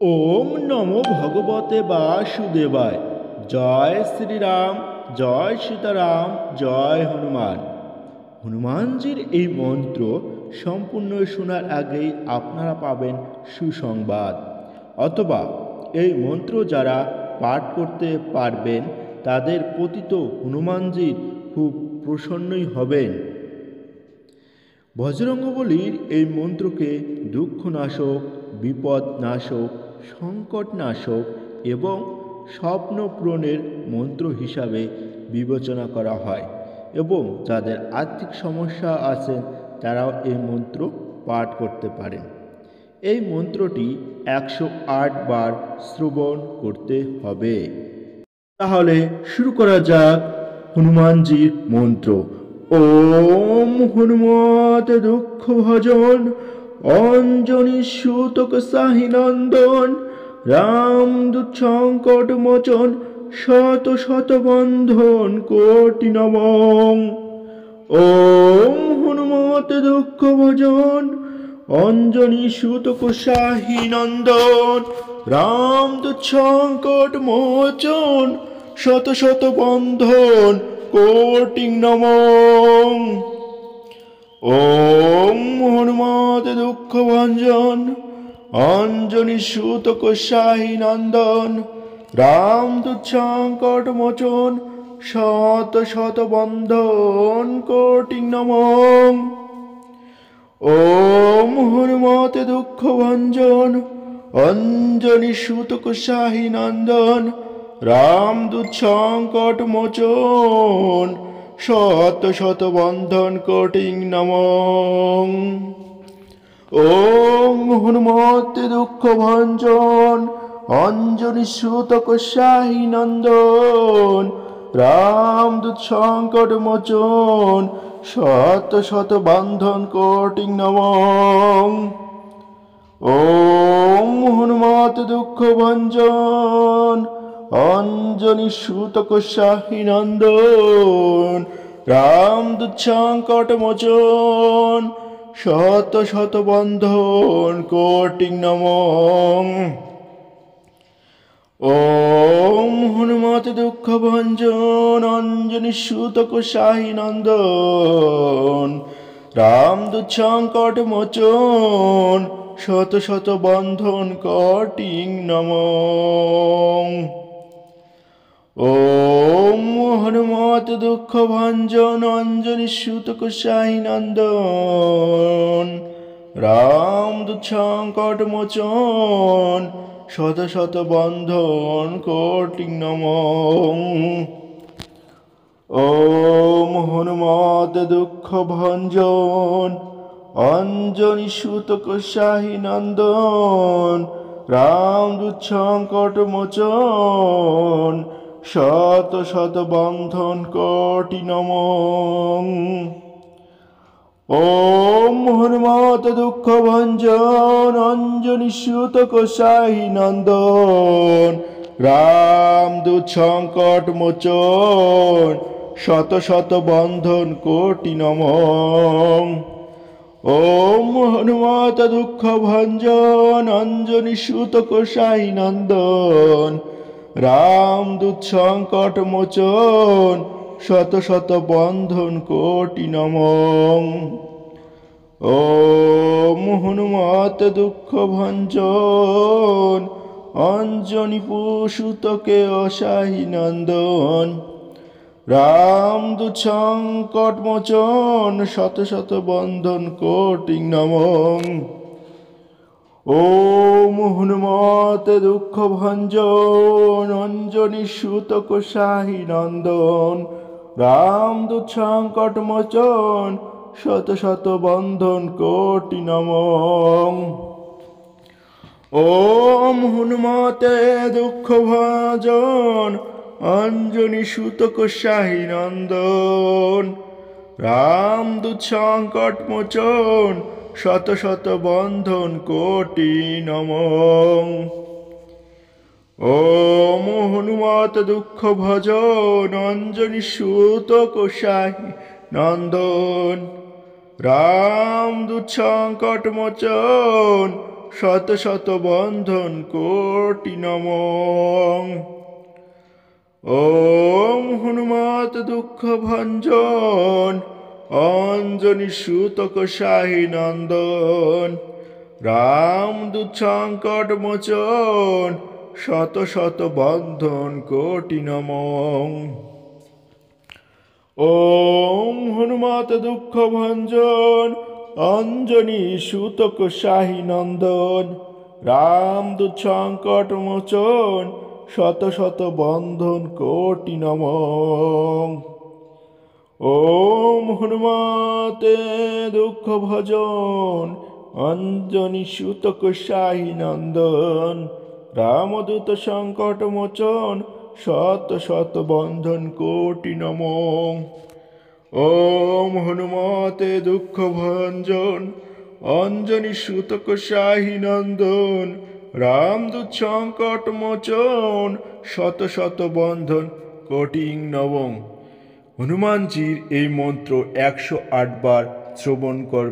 ওম নমো ভগবতে বাসুদেবায়। জয় শ্রীরাম, জয় সীতারাম, জয় হনুমান। হনুমানজির এই মন্ত্র সম্পূর্ণ শোনার আগেই আপনারা পাবেন সুসংবাদ, অথবা এই মন্ত্র যারা পাঠ করতে পারবেন তাদের প্রতি তো হনুমানজির খুব প্রসন্নই হবেন। বজরঙ্গবলীর এই মন্ত্রকে দুঃখনাশক, বিপদনাশক, সংকটনাশক এবং স্বপ্ন পূরণের মন্ত্র হিসাবে বিবেচনা করা হয় এবং যাদের আর্থিক সমস্যা আছে তারাও এই মন্ত্র পাঠ করতে পারেন। এই মন্ত্রটি 108 বার শ্রবণ করতে হবে। তাহলে শুরু করা যাক হনুমানজির মন্ত্র। ওম হনুমত দুঃখ ভজন অঞ্জনী সুতক সাহি নন্দন রামদূত সংকট মোচন শত শত বন্ধন কোটি নমঃ। ওম হনুমত দুঃখ ভজন অঞ্জনী সুতক সাহি নন্দন রামদূত সংকট মোচন শত শত বন্ধন কোটি নমঃ। ওম হনুমত দুঃখ ভঞ্জন অঞ্জনী সুতক সাহি নন্দন রামদূত সংকট মোচন শত শত বন্ধন কোটি নমঃ। ওম হনুমত দুঃখ ভঞ্জন অঞ্জনী সুতক সাহি নন্দন রামদূত সংকট মোচন শত শত বন্ধন কোটি নমঃ। ওম হনুমত দুঃখ ভঞ্জন অঞ্জনী সুতক সাহি নন্দন রামদূত সংকট মোচন শত শত বন্ধন কোটি নমঃ। ওম হনুমত দুঃখ ভঞ্জন অঞ্জনী সুতক সাহি নন্দন রামদূত সংকট মোচন শত শত বন্ধন কোটি নমঃ। ওম হনুমত দুঃখ ভঞ্জন অঞ্জনী সুতক সাহি নন্দন রামদূত সংকট মোচন শত শত বন্ধন কোটি নমঃ। ওম হনুমত দুঃখ ভঞ্জন অঞ্জনী সুতক সাহি নন্দন রামদূত সংকট মোচন শত শত বন্ধন কোটি নমঃ। ওম হনুমত দুঃখ ভঞ্জন অঞ্জনী সুতক সাহি নন্দন রামদূত সংকট মোচন শত শত বন্ধন কোটি নমঃ। ওম হনুমত দুঃখ ভঞ্জন অঞ্জনী সুতক সাহি নন্দন রামদূত সংকট মোচন শত শত বন্ধন কোটি নমঃ। ওম হনুমত দুঃখ ভঞ্জন অঞ্জনী সুতক সাহি নন্দন রামদূত সংকট মোচন শত শত বন্ধন কোটি নমঃ। ওম হনুমত দুঃখ ভঞ্জন অঞ্জনী সুতকে অসাহি নন্দন রামদূত সংকট মোচন শত শত বন্ধন কোটি নমঃ। ওম হনুমত দুঃখ ভঞ্জন অঞ্জনী সুতক সাহি নন্দন রামদূত সংকট মোচন শত শত বন্ধন কোটি নমঃ। ওম হনুমতে দুঃখ ভঞ্জন অঞ্জনী সুতক সাহি নন্দন রামদূত সংকট মোচন শত শত বন্ধন কোটি নমঃ। ওম হনুমত দুঃখ ভজন অঞ্জনী সুতক সাহি নন্দন রামদূত সংকট মোচন শত শত বন্ধন কোটি নমঃ। ওম হনুমত দুঃখ ভঞ্জন অঞ্জনী সুতক শাহী নন্দন রামদূত সংকট মোচন শত শত বন্ধন কোটি নমঃ। ওম হনুমত দুঃখ ভঞ্জন অঞ্জনী সুতক শাহী নন্দন রামদূত সংকট মোচন শত শত বন্ধন কোটি নমঃ। ওম হনুমতে দুঃখ ভজন অঞ্জনী সুতক শাহী নন্দন রামদূত সংকট মোচন শত শত বন্ধন কোটি নমঃ। ওম হনুমতে দুঃখ ভঞ্জন অঞ্জনী সুতক শাহী নন্দন রামদূত সংকট মোচন শত শত বন্ধন কোটি নমঃ। হনুমানজির এই মন্ত্র 108 বার শ্রবণ করবে।